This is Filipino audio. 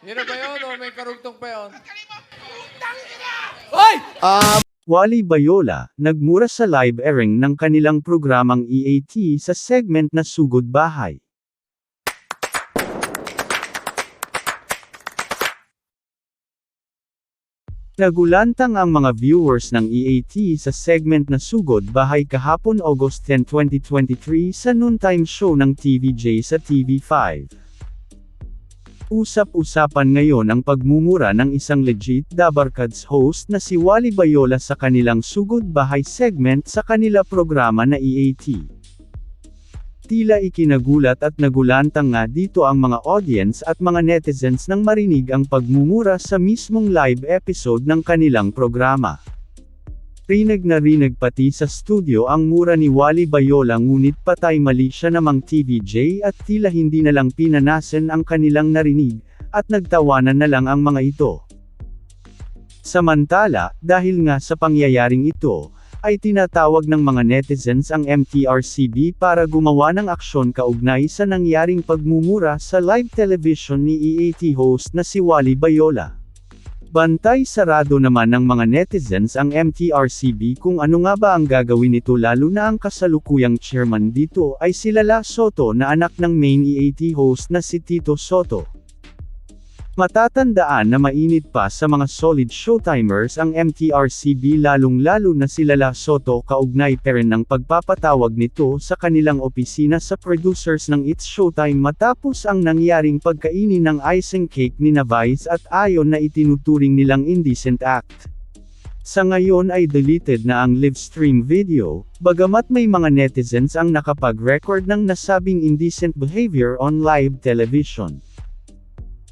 Yun na ba yun o may karugtong pa yun? Wally Bayola, nagmura sa live airing ng kanilang programang EAT sa segment na Sugod Bahay. Nagulantang ang mga viewers ng EAT sa segment na Sugod Bahay kahapon August 10, 2023 sa noontime show ng TVJ sa TV5. Usap-usapan ngayon ang pagmumura ng isang legit Dabarkads host na si Wally Bayola sa kanilang Sugod Bahay segment sa kanila programa na EAT. Tila ikinagulat at nagulantang nga dito ang mga audience at mga netizens nang marinig ang pagmumura sa mismong live episode ng kanilang programa. Rinig na rinig pati sa studio ang mura ni Wally Bayola ngunit patay mali siya namang TVJ at tila hindi na lang pinanasan ang kanilang narinig, at nagtawanan na lang ang mga ito. Samantala, dahil nga sa pangyayaring ito, ay tinatawag ng mga netizens ang MTRCB para gumawa ng aksyon kaugnay sa nangyaring pagmumura sa live television ni EAT host na si Wally Bayola. Bantay sarado naman ng mga netizens ang MTRCB kung ano nga ba ang gagawin nito lalo na ang kasalukuyang chairman dito ay si Lala Soto na anak ng main EAT host na si Tito Soto. Matatandaan na mainit pa sa mga solid showtimers ang MTRCB lalong-lalo na si Lala Soto kaugnay pa rin ng pagpapatawag nito sa kanilang opisina sa producers ng It's Showtime matapos ang nangyaring pagkainin ng icing cake ni Vice at ayon na itinuturing nilang indecent act. Sa ngayon ay deleted na ang live stream video, bagamat may mga netizens ang nakapag-record ng nasabing indecent behavior on live television.